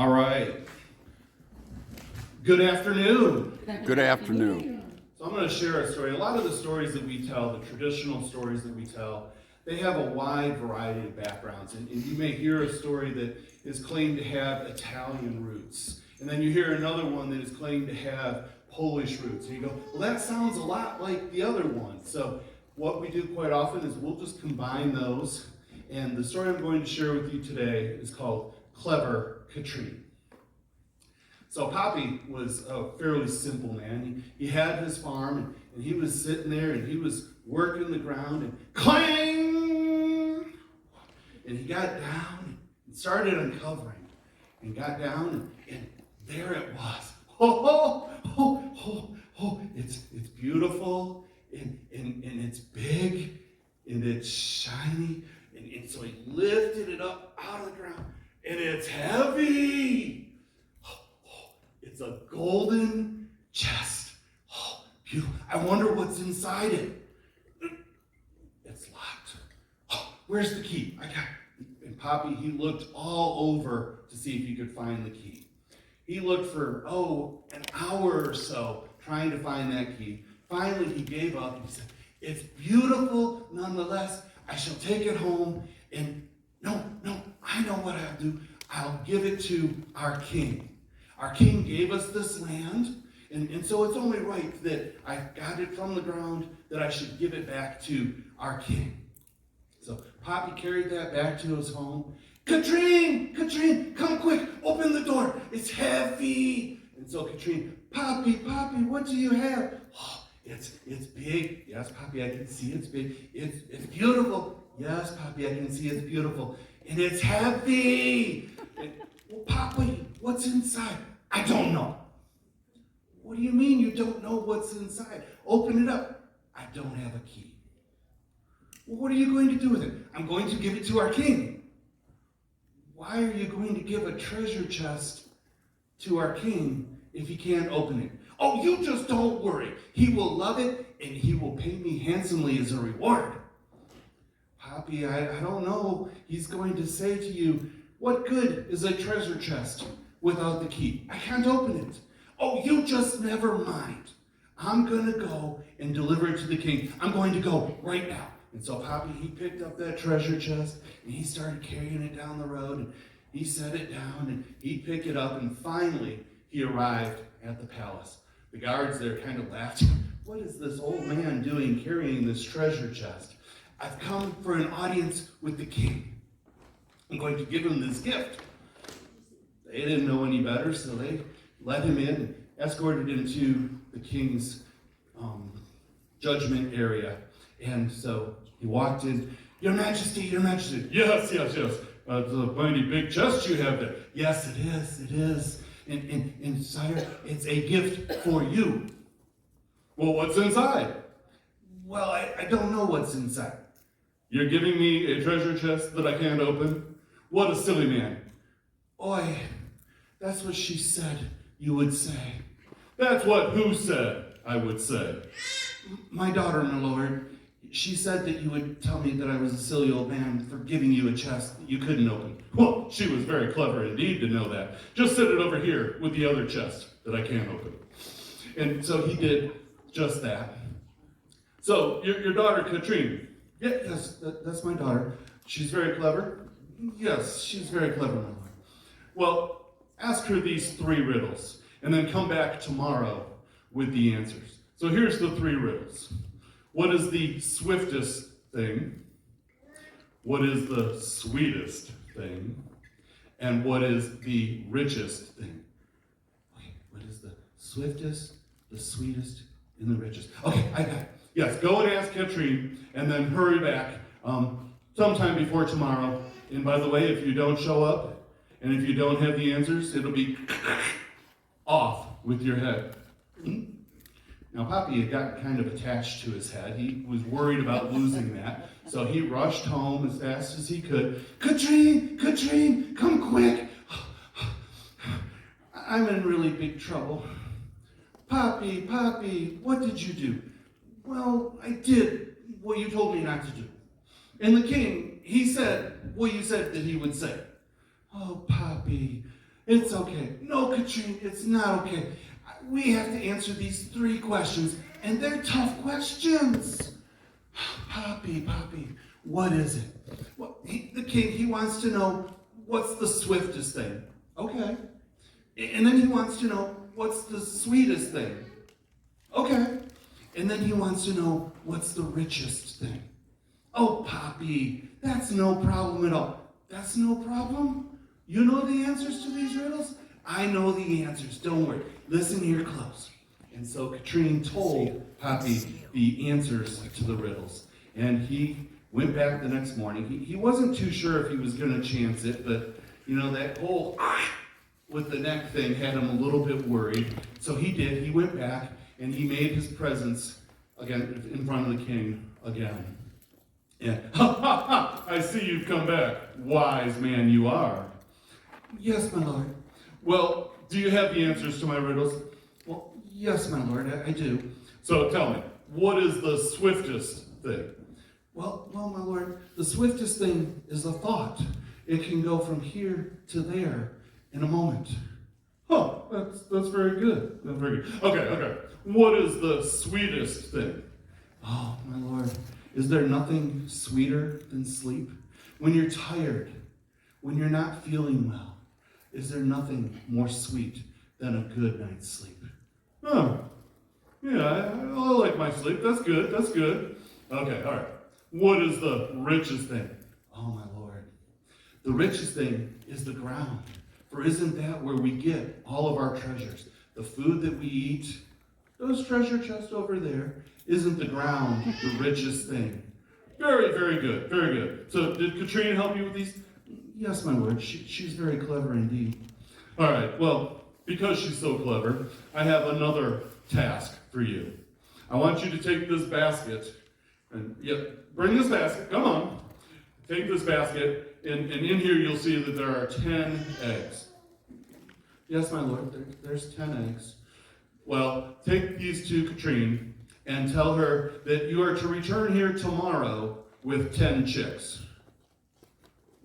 All right. Good afternoon. Good afternoon. So I'm going to share a story. A lot of the stories that we tell, the traditional stories that we tell, they have a wide variety of backgrounds. And you may hear a story that is claimed to have Italian roots. And then you hear another one that is claimed to have Polish roots. And you go, well, that sounds a lot like the other one. So what we do quite often is we'll just combine those. And the story I'm going to share with you today is called Clever Caitrin. So Poppy was a fairly simple man. He had his farm, and he was sitting there, and he was working the ground, and clang! And he got down and started uncovering, and got down, and there it was. It's beautiful, and it's big, and it's shiny, and so he lifted it up out of the ground, and it's heavy. It's a golden chest. Oh, beautiful. I wonder what's inside it. It's locked. Oh, where's the key? I got it. And Poppy, he looked all over to see if he could find the key. He looked for, an hour or so trying to find that key. Finally, he gave up and he said, it's beautiful nonetheless. I shall take it home and no, I know what I'll do. I'll give it to our king. Our king gave us this land, and so it's only right that I got it from the ground that I should give it back to our king. So Poppy carried that back to his home. Caitrin, come quick, open the door. It's heavy. And so Caitrin, Poppy, what do you have? Oh, it's big. Yes, Poppy, I can see it's big. It's beautiful. Yes, Poppy, I can see it's beautiful. And it's heavy. Well, Poppy, what's inside? I don't know. What do you mean you don't know what's inside? Open it up. I don't have a key. Well, what are you going to do with it? I'm going to give it to our king. Why are you going to give a treasure chest to our king if he can't open it? Oh, you just don't worry. He will love it and he will pay me handsomely as a reward. Poppy, I don't know. He's going to say to you, what good is a treasure chest without the key? I can't open it. Oh, you just never mind. I'm going to go and deliver it to the king. I'm going to go right now. And so Poppy, he picked up that treasure chest and he started carrying it down the road and he set it down and he'd pick it up and finally he arrived at the palace. The guards there kind of laughed. What is this old man doing carrying this treasure chest? I've come for an audience with the king. I'm going to give him this gift. They didn't know any better, so they let him in and escorted him to the king's judgment area. And so he walked in. Your Majesty. Yes. It's a mighty big chest you have there. Yes, it is. And sire, it's a gift for you. Well, what's inside? Well, I don't know what's inside. You're giving me a treasure chest that I can't open? What a silly man. Oi, that's what she said you would say. That's what who said I would say? My daughter, my lord. She said that you would tell me that I was a silly old man for giving you a chest that you couldn't open. Well, she was very clever indeed to know that. Just set it over here with the other chest that I can't open. And so he did just that. So, your daughter, Caitrin. Yes, that's my daughter. She's very clever. Yes, she's very clever, my lord. Well, ask her these 3 riddles, and then come back tomorrow with the answers. So here's the 3 riddles. What is the swiftest thing? What is the sweetest thing? And what is the richest thing? Okay, what is the swiftest, the sweetest, and the richest? Okay, I got it. Yes, go and ask Caitrin, and then hurry back sometime before tomorrow. And by the way, if you don't show up, and if you don't have the answers, it'll be off with your head. Now, Poppy had gotten kind of attached to his head. He was worried about losing that. So he rushed home as fast as he could. Caitrin, come quick. I'm in really big trouble. Poppy, what did you do? Well, I did what you told me not to do. And the king, he said what you said that he would say. Oh, Poppy, It's okay. No, Caitrin, it's not okay. We have to answer these 3 questions, and they're tough questions. Poppy, what is it? Well, the king, he wants to know what's the swiftest thing. Okay. And then he wants to know what's the sweetest thing. Okay. And then he wants to know what's the richest thing. Oh, Poppy, that's no problem at all. That's no problem? You know the answers to these riddles? I know the answers, don't worry. Listen here close. And so Caitrin told Poppy the answers to the riddles. And he went back the next morning. He wasn't too sure if he was going to chance it, but, that whole with the neck thing had him a little bit worried. So he did. He went back, and he made his presence again in front of the king again. Yeah. I see you've come back. Wise man you are. Yes, my lord. Well, do you have the answers to my riddles? Well, yes, my lord, I do. So tell me, what is the swiftest thing? Well, my lord, the swiftest thing is a thought. It can go from here to there in a moment. Oh, that's very good. That's very good. Okay. What is the sweetest thing? Oh, my lord, is there nothing sweeter than sleep? When you're tired, when you're not feeling well, is there nothing more sweet than a good night's sleep? Oh, yeah, I like my sleep. That's good. Okay, all right. What is the richest thing? Oh, my lord. The richest thing is the ground. For isn't that where we get all of our treasures? The food that we eat, those treasure chests over there, isn't the ground the richest thing? Very, very good. So did Caitrin help you with these? Yes, my lord. She's very clever indeed. All right, well, because she's so clever, I have another task for you. I want you to take this basket, and bring this basket, come on. Take this basket, and in here you'll see that there are 10 eggs. Yes, my lord, there's 10 eggs. Well, take these to Caitrin and tell her that you are to return here tomorrow with 10 chicks.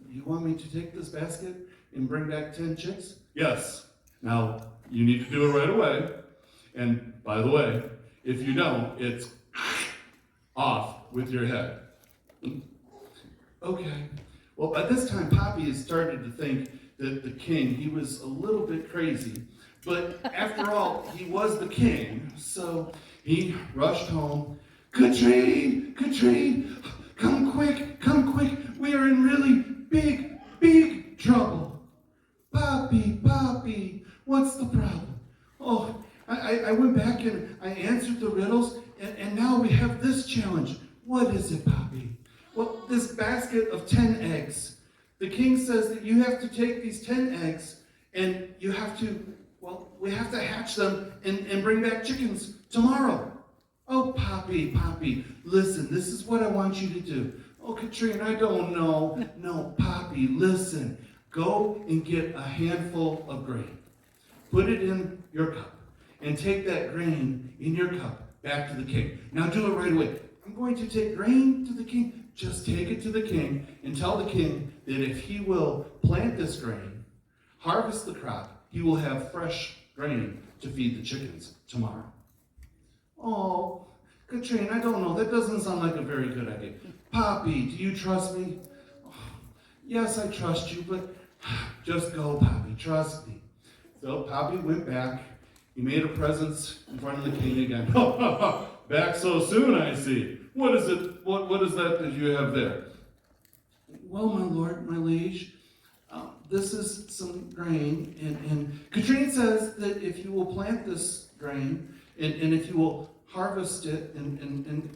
You want me to take this basket and bring back 10 chicks? Yes. Now, you need to do it right away. And by the way, if you don't, it's off with your head. Okay. Well, by this time, Poppy has started to think that the king, he was a little bit crazy. But after all, he was the king, so he rushed home. Caitrin, come quick. We are in really big trouble. Poppy, what's the problem? Oh, I went back and I answered the riddles, and now we have this challenge. What is it, Poppy? Well, this basket of 10 eggs. The king says that you have to take these 10 eggs, and you have to, we have to hatch them and bring back chickens tomorrow. Oh, Poppy, listen, this is what I want you to do. Oh, Caitrin, I don't know. No, Poppy, listen. Go and get a handful of grain. Put it in your cup, and take that grain in your cup back to the king. Now do it right away. I'm going to take grain to the king. Just take it to the king and tell the king that if he will plant this grain, harvest the crop, he will have fresh grain to feed the chickens tomorrow. Oh, Caitrin, I don't know. That doesn't sound like a very good idea. Poppy, do you trust me? Oh, yes, I trust you, but just go, Poppy. Trust me. So Poppy went back. He made a presence in front of the king again. Back so soon, I see. What is it? What is that you have there? Well, my lord, my liege, this is some grain, and Caitrin says that if you will plant this grain, and if you will harvest it, and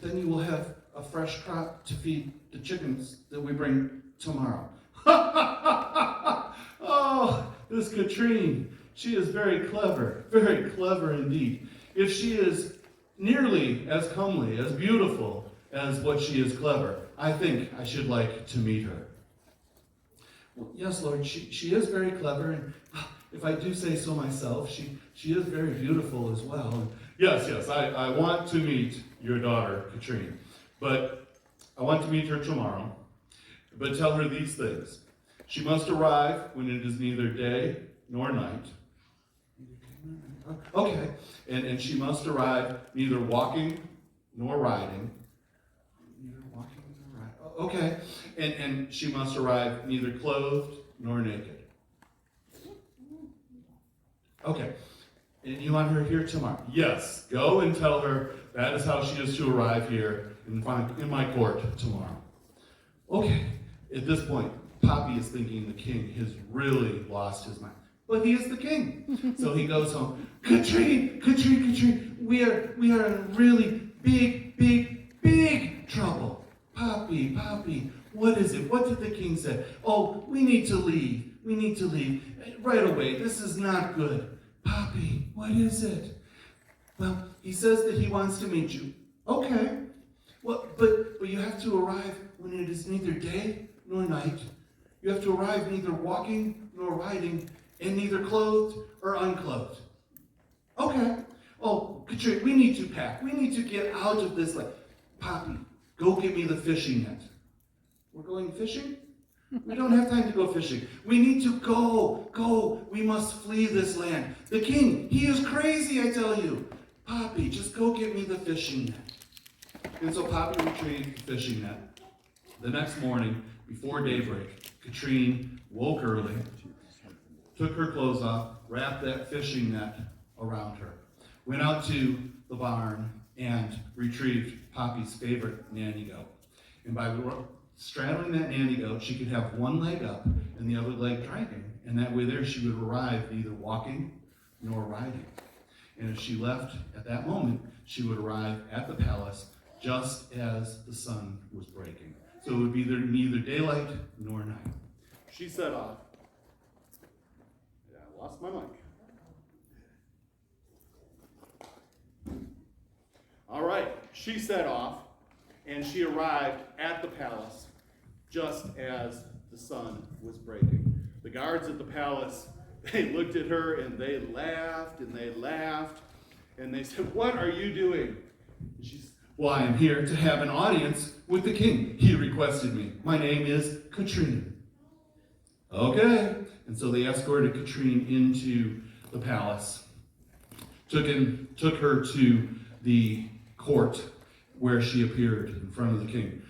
then you will have a fresh crop to feed the chickens that we bring tomorrow. Oh, this Caitrin, she is very clever indeed. If she is nearly as comely, as beautiful as what she is clever, I think I should like to meet her. Well, yes, Lord, she is very clever, and if I do say so myself, she is very beautiful as well. And yes, I want to meet your daughter, Caitrin, but I want to meet her tomorrow. But tell her these things. She must arrive when it is neither day nor night. Okay, and she must arrive neither walking nor riding. Neither walking nor riding. Okay, and she must arrive neither clothed nor naked. Okay, and you want her here tomorrow? Yes, go and tell her that is how she is to arrive here in my court tomorrow. Okay, at this point, Poppy is thinking the king has really lost his mind. But he is the king. So he goes home. Caitrin, we are in really big trouble. Poppy, what is it? What did the king say? Oh, we need to leave. Right away. This is not good. Poppy, what is it? Well, he says that he wants to meet you. Okay. Well, but you have to arrive when it is neither day nor night. You have to arrive neither walking nor riding, and neither clothed or unclothed. Okay. Oh, Caitrin, we need to pack. We need to get out of this. Poppy, go get me the fishing net. We're going fishing? We don't have time to go fishing. We need to go. We must flee this land. The king, he is crazy, I tell you. Poppy, just go get me the fishing net. And so Poppy retrieved the fishing net. The next morning, before daybreak, Caitrin woke early, took her clothes off, wrapped that fishing net around her, went out to the barn, and retrieved Poppy's favorite nanny goat. And by straddling that nanny goat, she could have one leg up and the other leg dragging, and that way there she would arrive neither walking nor riding. And if she left at that moment, she would arrive at the palace just as the sun was breaking. So it would be neither daylight nor night. She set off. Yeah, I lost my mic. All right, she set off, and she arrived at the palace just as the sun was breaking. The guards at the palace, they looked at her and they laughed, and they said, "What are you doing?" And she said, "Well, I am here to have an audience with the king. He requested me. My name is Caitrin." Okay, and so they escorted Caitrin into the palace, took her to the court where she appeared in front of the king.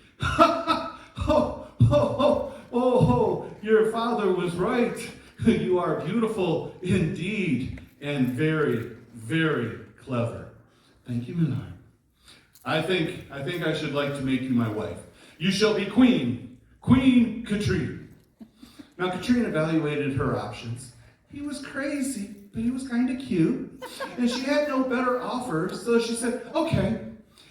Your father was right. You are beautiful indeed, and very, very clever. Thank you, Milord. I think I should like to make you my wife. You shall be Queen Caitrin. Now, Caitrin evaluated her options. He was crazy, but he was kind of cute. And she had no better offer, so she said, okay.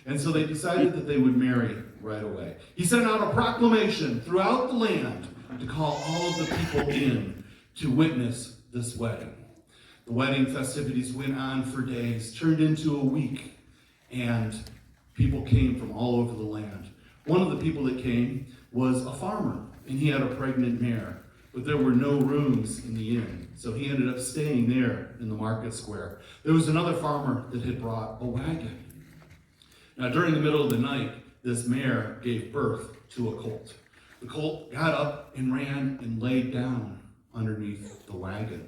And so they decided that they would marry right away. He sent out a proclamation throughout the land to call all of the people in to witness this wedding. The wedding festivities went on for days, turned into a week, and people came from all over the land. One of the people that came was a farmer, and he had a pregnant mare. But there were no rooms in the inn, so he ended up staying there in the market square. There was another farmer that had brought a wagon. Now, during the middle of the night, this mare gave birth to a colt. The colt got up and ran and laid down underneath the wagon.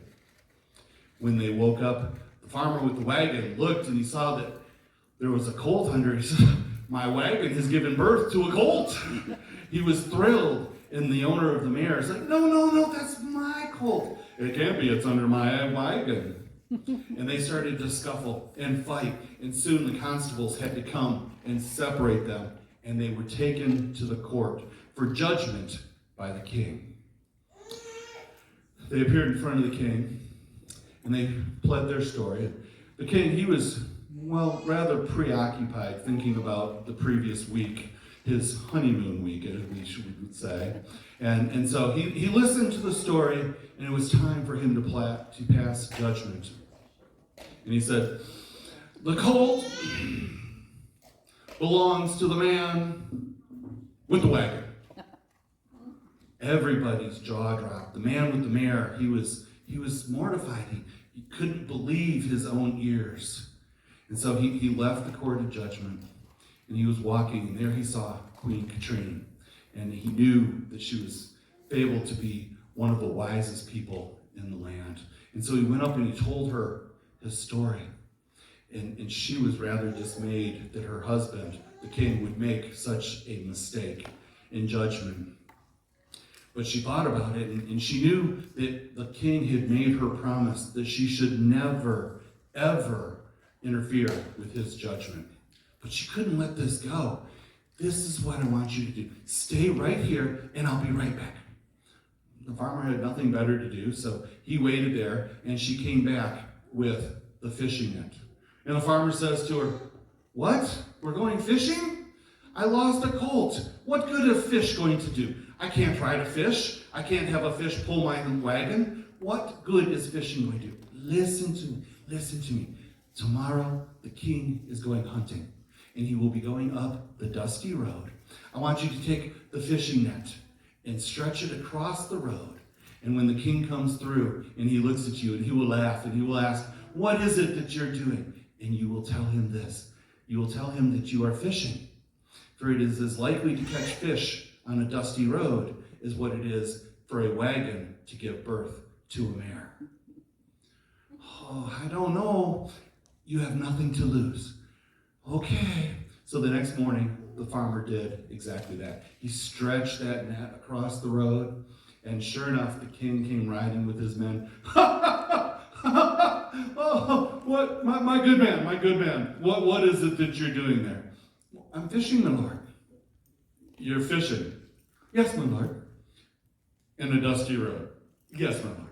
When they woke up, the farmer with the wagon looked and he saw that there was a colt under. He said, "My wagon has given birth to a colt." He was thrilled, and the owner of the mare is like, no, that's my colt. "It can't be, it's under my wagon." And they started to scuffle and fight, and soon the constables had to come and separate them, and they were taken to the court for judgment by the king. They appeared in front of the king, and they pled their story. The king, he was, rather preoccupied thinking about the previous week, his honeymoon week, as we would say. And so he listened to the story, and it was time for him to pass judgment. And he said, "The colt belongs to the man with the wagon." Everybody's jaw dropped. The man with the mare, he was mortified. He couldn't believe his own ears. And so he left the court of judgment, and he was walking, and there he saw Queen Caitrin, and he knew that she was able to be one of the wisest people in the land. And so he went up and he told her his story. And she was rather dismayed that her husband, the king, would make such a mistake in judgment. But she thought about it, and she knew that the king had made her promise that she should never, ever interfere with his judgment. But she couldn't let this go. This is what I want you to do. Stay right here, and I'll be right back. The farmer had nothing better to do, so he waited there, and she came back with the fishing net. And the farmer says to her, "What? We're going fishing? I lost a colt. What good is fish going to do? I can't try to fish. I can't have a fish pull my wagon. What good is fishing going to do? Listen to me. Listen to me. Tomorrow, the king is going hunting, and he will be going up the dusty road. I want you to take the fishing net and stretch it across the road. And when the king comes through and he looks at you and he will laugh and he will ask, 'What is it that you're doing?' And you will tell him this. You will tell him that you are fishing. For it is as likely to catch fish on a dusty road as what it is for a wagon to give birth to a mare." "Oh, I don't know. You have nothing to lose." "Okay." So the next morning, the farmer did exactly that. He stretched that net across the road, and sure enough, the king came riding with his men. "Oh, what, my good man, what is it that you're doing there?" "I'm fishing, my lord." "You're fishing?" "Yes, my lord." "In a dusty road?" "Yes, my lord."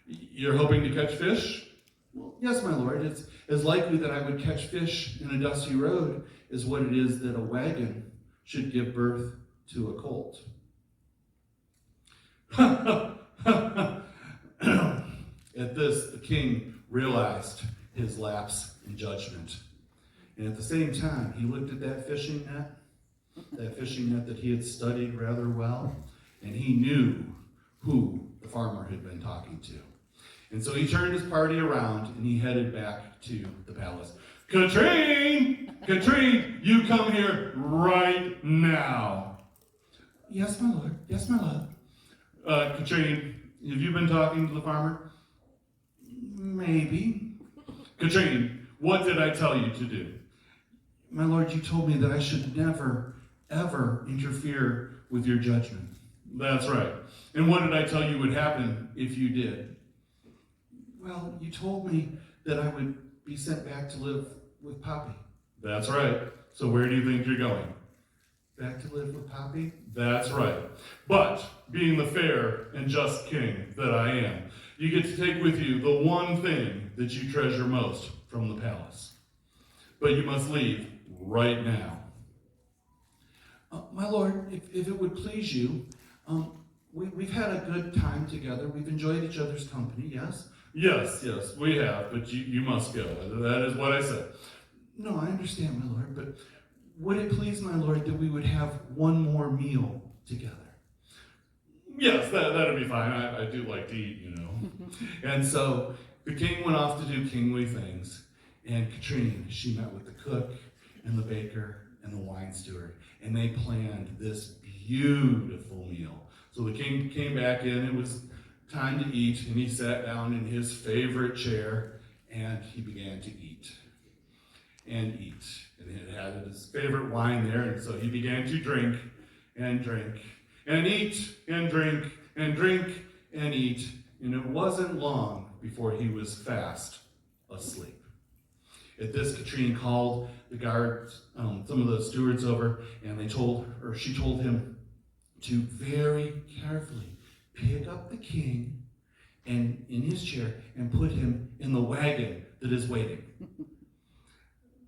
"You're hoping to catch fish?" "Well, yes, my lord. It's as likely that I would catch fish in a dusty road as what it is that a wagon should give birth to a colt." At this, the king realized his lapse in judgment. And at the same time, he looked at that fishing net that he had studied rather well, and he knew who the farmer had been talking to. And so he turned his party around and he headed back to the palace. Caitrin, you come here right now." "Yes, my lord. Yes, my lord." "Caitrin, have you been talking to the farmer?" "Maybe." "Caitrin, what did I tell you to do?" "My lord, you told me that I should never, ever interfere with your judgment." "That's right. And what did I tell you would happen if you did?" "Well, you told me that I would be sent back to live with Poppy." "That's right. So where do you think you're going?" "Back to live with Poppy?" "That's right. But being the fair and just king that I am, you get to take with you the one thing that you treasure most from the palace. But you must leave right now." "My lord, if it would please you, we've had a good time together. We've enjoyed each other's company, yes?" Yes, we have, but you must go. That is what I said." "No, I understand, my lord, but would it please my lord that we would have one more meal together?" "Yes, that'd be fine. I do like to eat, you know." And so the king went off to do kingly things, and Caitrin, she met with the cook and the baker and the wine steward, and they planned this beautiful meal. So the king came back in. It was time to eat, and he sat down in his favorite chair, and he began to eat and eat. And he had his favorite wine there, and so he began to drink and drink and eat and drink and drink and eat. And it wasn't long before he was fast asleep. At this, Caitrin called the guards, some of the stewards over, and she told him to very carefully pick up the king and in his chair and put him in the wagon that is waiting.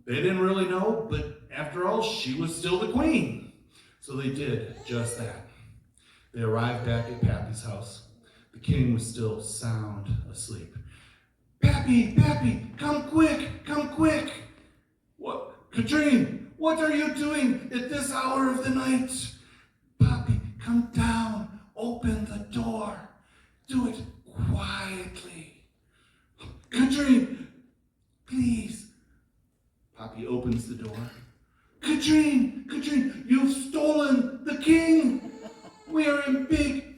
They didn't really know, but after all, she was still the queen. So they did just that. They arrived back at Pappy's house. The king was still sound asleep. Pappy, come quick, come quick." "What? Caitrin, what are you doing at this hour of the night?" "Pappy, come down, open the door. Do it quietly." "Caitrin, please." Pappy opens the door. Caitrin, you've stolen the king. We are in big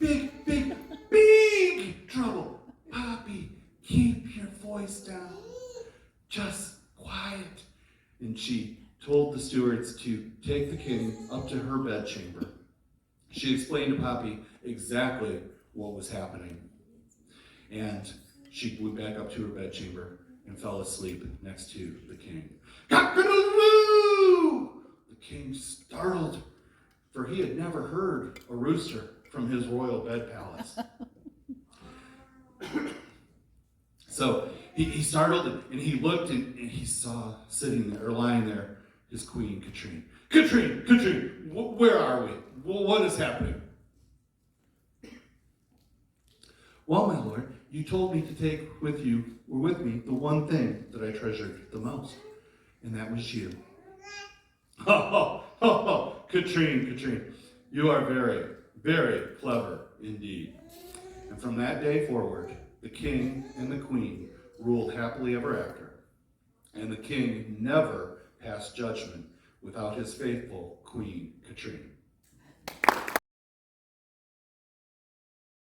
trouble. Pappy, voice down. Just quiet. And she told the stewards to take the king up to her bedchamber. She explained to Poppy exactly what was happening. And she went back up to her bedchamber and fell asleep next to the king. Cock-a-doodle-doo! The king startled, for he had never heard a rooster from his royal bed palace. So he startled and he looked and he saw sitting there, or lying there, his queen, Caitrin. Caitrin, where are we? What is happening? Well, my lord, you told me to take with me the one thing that I treasured the most, and that was you. Caitrin, you are very, very clever indeed. And from that day forward, the king and the queen ruled happily ever after, and the king never passed judgment without his faithful queen, Caitrin.